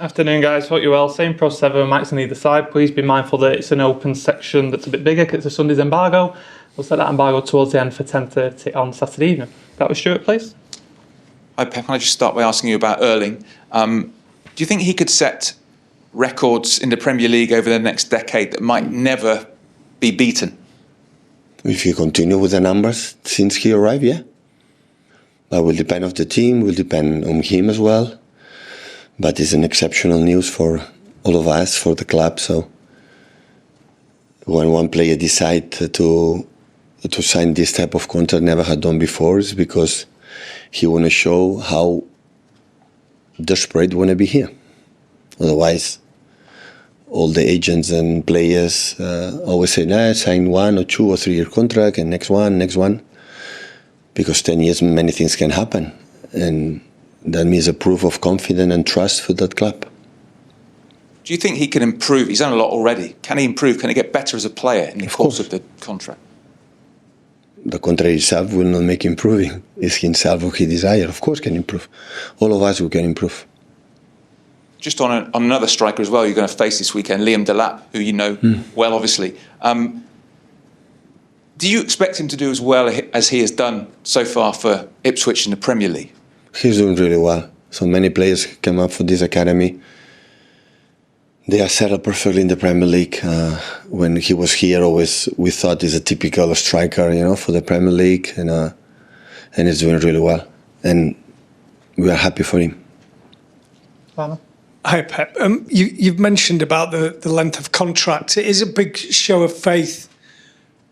Afternoon, guys. Hope you're well. Same process ever. Mics on either side. Please be mindful that it's an open section that's a bit bigger because it's a Sunday's embargo. We'll set that embargo towards the end for 10:30 on Saturday evening. That was Stuart, please. Hi, Pep. Can I just start by asking you about Erling? Do you think he could set records in the Premier League over the next decade that might never be beaten? If you continue with the numbers since he arrived, yeah. That will depend on the team, will depend on him as well. But it's an exceptional news for all of us, for the club. So when one player decides to sign this type of contract never had done before, it's because he want to show how desperate want to be here. Otherwise, all the agents and players always say, nah, sign 1 or 2 or 3 year contract and next one. Because 10 years, many things can happen. And that means a proof of confidence and trust for that club. Do you think he can improve? He's done a lot already. Can he improve? Can he get better as a player in the course of the contract? The contract itself will not make improving. It's himself what he desires. Of course can improve. All of us, we can improve. Just on another striker as well, you're going to face this weekend, Liam Delap, who you know well, obviously. Do you expect him to do as well as he has done so far for Ipswich in the Premier League? He's doing really well. So many players came up for this academy. They are settled perfectly in the Premier League. When he was here, always we thought he's a typical striker, for the Premier League, and he's doing really well. And we are happy for him. Hi, Pep. You've mentioned about the length of contract. It is a big show of faith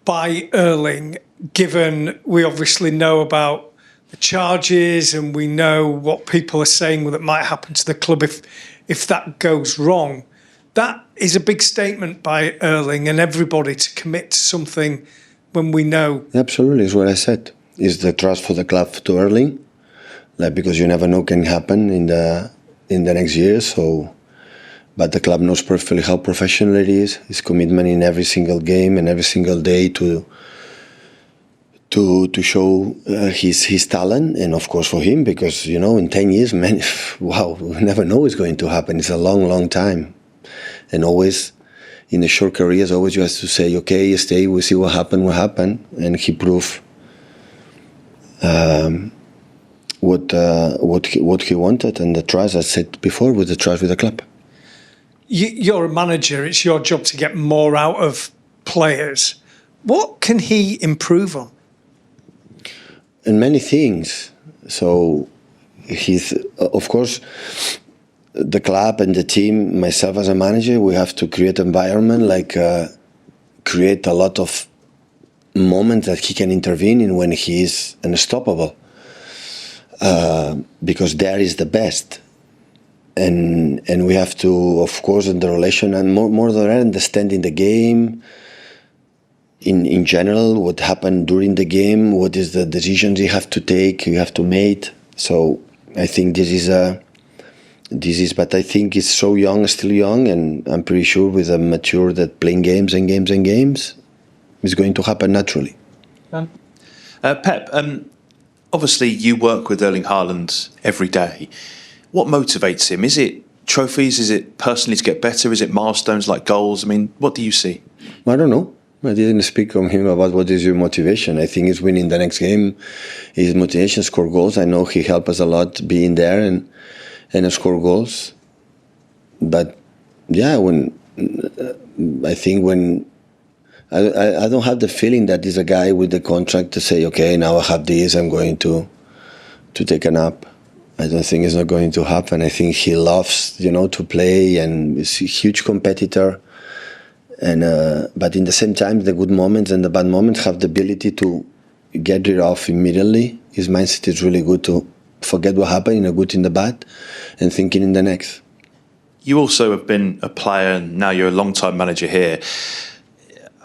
by Erling, given we obviously know about the charges and we know what people are saying that might happen to the club if that goes wrong. That is a big statement by Erling and everybody to commit to something when we know. Absolutely, is what I said. Is the trust for the club to Erling, because you never know what can happen in the next year. So, but the club knows perfectly how professional it is. His commitment in every single game and every single day to show his talent, and of course for him, because in 10 years, man, wow, we never know what's going to happen. It's a long, long time, and always in the short careers, always you have to say, okay, stay, we'll see what happened, and he proved what he wanted, and the trust, I said before, with the trust with the club. You're a manager. It's your job to get more out of players. What can he improve on? And many things. So he's, of course, the club and the team, myself as a manager, we have to create an environment, create a lot of moments that he can intervene in when he is unstoppable. Because there is the best. And we have to, of course, in the relation, and more than that, understanding the game, in general, what happened during the game, what is the decisions you have to take, you have to make. So I think this is, but I think it's so young, still young, and I'm pretty sure with a mature that playing games and games and games is going to happen naturally. Pep, obviously you work with Erling Haaland every day. What motivates him? Is it trophies? Is it personally to get better? Is it milestones like goals? I mean, what do you see? I don't know. I didn't speak on him about what is your motivation. I think it's winning the next game. His motivation, score goals. I know he helped us a lot being there and score goals. But yeah, I don't have the feeling that he's a guy with the contract to say, okay, now I have this, I'm going to take a nap. I don't think it's not going to happen. I think he loves, to play, and is a huge competitor. And but in the same time, the good moments and the bad moments have the ability to get rid of immediately. His mindset is really good to forget what happened in the good, in the bad, and thinking in the next. You also have been a player, and now you're a long-time manager here.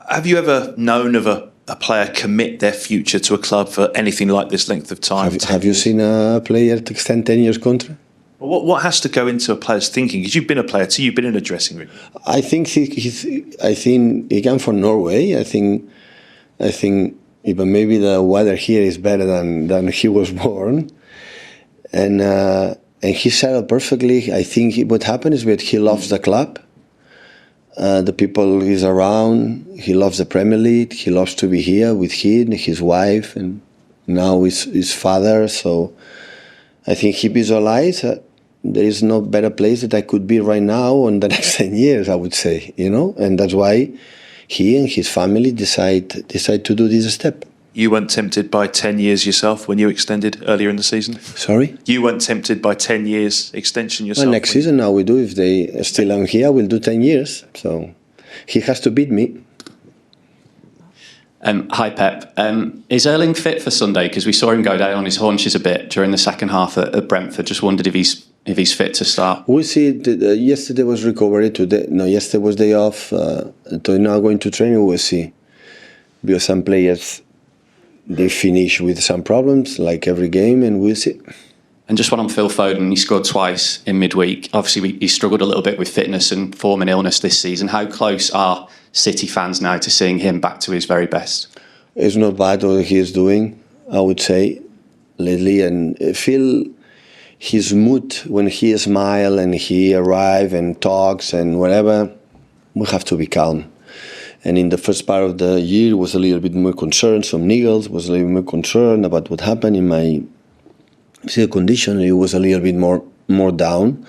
Have you ever known of a player commit their future to a club for anything like this length of time? Have you seen a player to extend 10 years contract? What has to go into a player's thinking? Because you've been a player too, you've been in a dressing room. I think he came from Norway. I think even maybe the weather here is better than he was born. and he settled perfectly. I think what happened is that he loves the club, the people he's around. He loves the Premier League. He loves to be here with his wife, and now his father. So I think he visualized there is no better place that I could be right now in the next 10 years, I would say, and that's why he and his family decide to do this step. You weren't tempted by 10 years yourself when you extended earlier in the season? Sorry? You weren't tempted by 10 years extension yourself? Well, next season now we do. If they still am here, we'll do 10 years. So he has to beat me. Hi, Pep. Is Erling fit for Sunday? Because we saw him go down on his haunches a bit during the second half at Brentford. Just wondered if he's fit to start. We'll see. Yesterday was recovery. Yesterday was day off. So now going to training, we'll see. Because some players, they finish with some problems, like every game, and we'll see. And just one on Phil Foden, he scored twice in midweek. Obviously, he struggled a little bit with fitness and form and illness this season. How close are City fans now to seeing him back to his very best? It's not bad what he is doing, I would say, lately. And I feel his mood when he smiles and he arrives and talks and whatever, we have to be calm. And in the first part of the year, was a little bit more concerned. Some niggles, was a little bit more concerned about what happened in my physical condition. He was a little bit more down.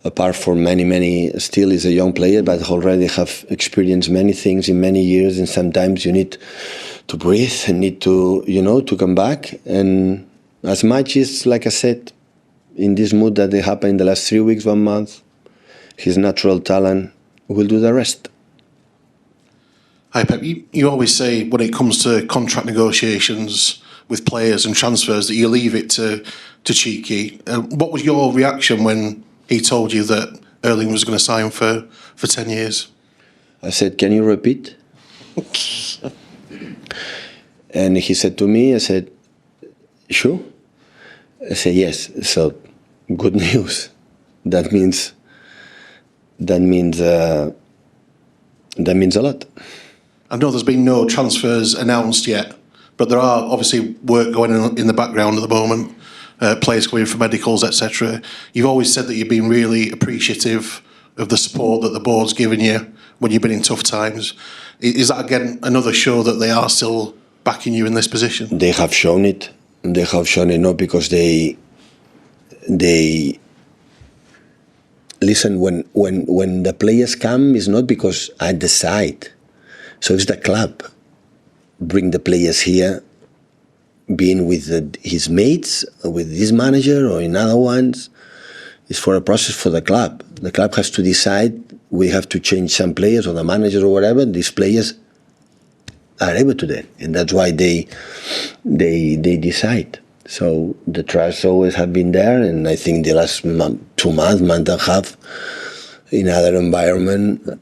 Apart from many, still is a young player, but already have experienced many things in many years. And sometimes you need to breathe and need to, to come back. And as much as, like I said, in this mood that they happened in the last 3 weeks, 1 month, his natural talent will do the rest. Hi, Pep. You always say when it comes to contract negotiations with players and transfers that you leave it to Cheeky. What was your reaction when he told you that Erling was going to sign for 10 years? I said, can you repeat? And he said to me, I said, sure? I said, yes. So, good news. That means a lot. I know there's been no transfers announced yet, but there are obviously work going on in the background at the moment, players going for medicals, etc. You've always said that you've been really appreciative of the support that the board's given you when you've been in tough times. Is that, again, another show that they are still backing you in this position? They have shown it. They have shown it not because they listen, when the players come, it's not because I decide. So it's the club. Bring the players here, being with his mates, with this manager or in other ones. It's for a process for the club. The club has to decide. We have to change some players or the manager or whatever. These players are able to do it, and that's why they decide. So the trust always have been there, and I think the last 2 months, month and a half, in other environment,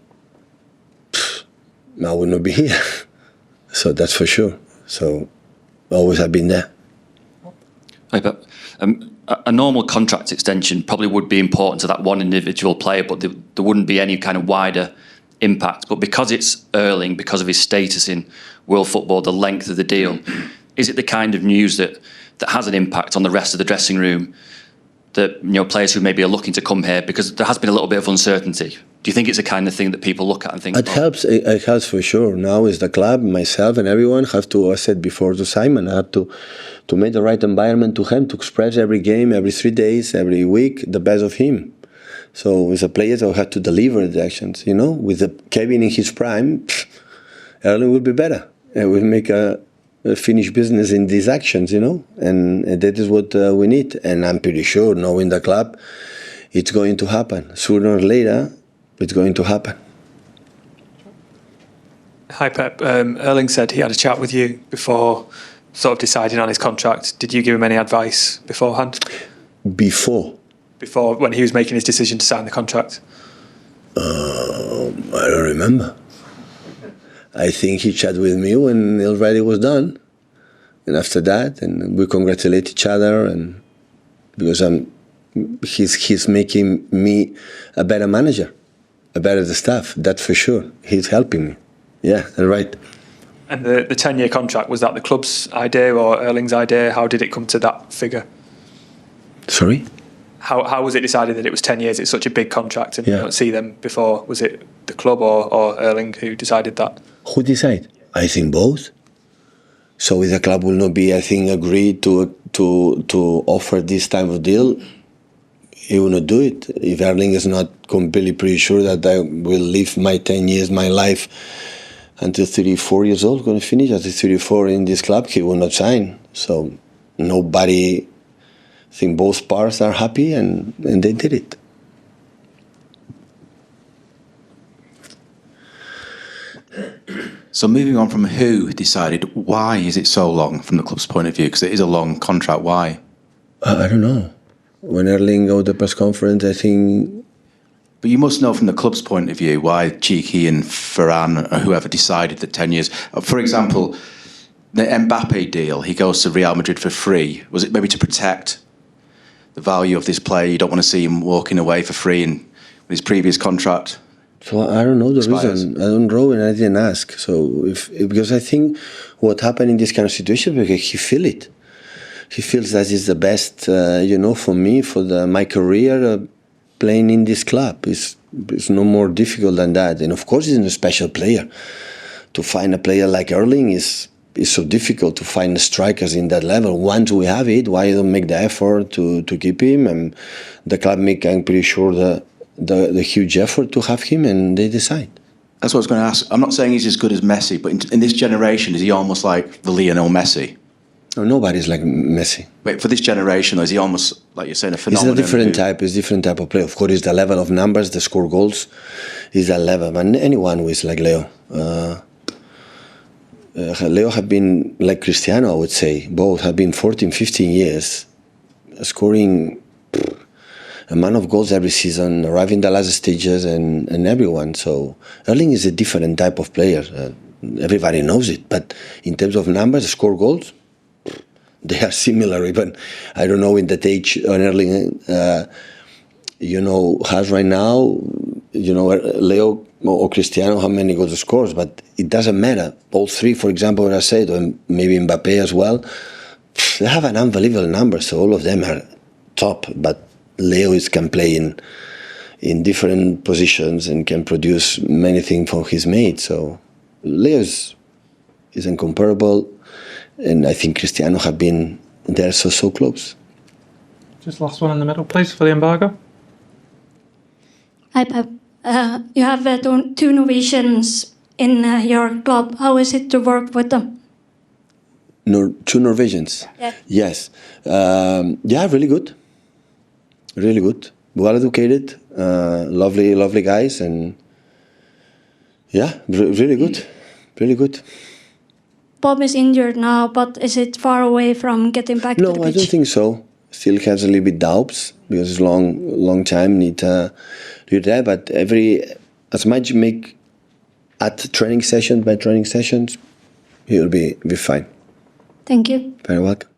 I would not be here. So that's for sure. So always have been there. Hey, but a normal contract extension probably would be important to that one individual player, but there wouldn't be any kind of wider impact. But because it's Erling, because of his status in world football, the length of the deal, is it the kind of news that has an impact on the rest of the dressing room, that players who maybe are looking to come here, because there has been a little bit of uncertainty? Do you think it's the kind of thing that people look at and think, it helps? It helps for sure. Now is the club, myself and everyone have to, I said before to Simon, I have to make the right environment to him, to express every game, every 3 days, every week, the best of him. So with the players, I have to deliver the actions, with Kevin in his prime, Erling will be better. It will make a finish business in these actions, and that is what we need. And I'm pretty sure, knowing the club, it's going to happen. Sooner or later, it's going to happen. Hi, Pep. Erling said he had a chat with you before sort of deciding on his contract. Did you give him any advice beforehand? Before, when he was making his decision to sign the contract? I don't remember. I think he chatted with me when already was done, and after that, and we congratulate each other, and because he's making me a better manager, a better staff. That's for sure. He's helping me. Yeah, right. And the 10-year contract, was that the club's idea or Erling's idea? How did it come to that figure? Sorry? How was it decided that it was 10 years? It's such a big contract and you Yeah. don't see them before. Was it the club or Erling who decided that? Who decide? I think both. So if the club will not be, I think, agreed to offer this type of deal, he will not do it. If Erling is not completely pretty sure that I will live my 10 years, my life, until 34 years old, going to finish at 34 in this club, he will not sign. So nobody, I think both parts are happy and they did it. So moving on from who decided, why is it so long from the club's point of view? Because it is a long contract. Why? I don't know. When Erling go to the press conference, I think... But you must know from the club's point of view why Cheeky and Ferran or whoever decided that 10 years... For example, the Mbappe deal, he goes to Real Madrid for free. Was it maybe to protect the value of this player? You don't want to see him walking away for free in his previous contract? So I don't know the Expires. reason. I don't know and I didn't ask. So because I think what happened in this kind of situation, because he feel it. He feels that is the best, for me, for my career, playing in this club. It's no more difficult than that. And of course, he's a special player. To find a player like Erling is so difficult to find strikers in that level. Once we have it, why don't make the effort to keep him? And the club make, I'm pretty sure, the huge effort to have him, and they decide. That's what I was going to ask. I'm not saying he's as good as Messi, but in this generation, is he almost like the Lionel Messi? No, nobody's like Messi. Wait, for this generation, or is he almost, like you're saying, a phenomenon? It's a different type. It's a different type of play. Of course, it's the level of numbers, the score goals, is that level. But anyone who is like Leo. Leo have been like Cristiano, I would say. Both have been 14, 15 years, scoring a amount of goals every season, arriving in the last stages, and everyone. So Erling is a different type of player. Everybody knows it. But in terms of numbers, score goals, they are similar. Even I don't know in that age Erling, has right now. Leo or Cristiano how many goals scores, but it doesn't matter. All three, for example, what I said, or maybe Mbappe as well, they have an unbelievable number. So all of them are top. But Leo can play in different positions and can produce many things for his mates. So Leo is incomparable. And I think Cristiano have been there so close. Just last one in the middle, please, for the embargo. Hi, Pep. You have two Norwegians in your club. How is it to work with them? Two Norwegians? Yeah. Yes. Really good. Really good. Well educated. Lovely guys. And really good. Really good. Bob is injured now, but is it far away from getting back to the pitch? No, I don't think so. Still has a little bit doubts because it's long time need to do that. But as much you make at training sessions, by training sessions, he will be fine. Thank you. Very welcome.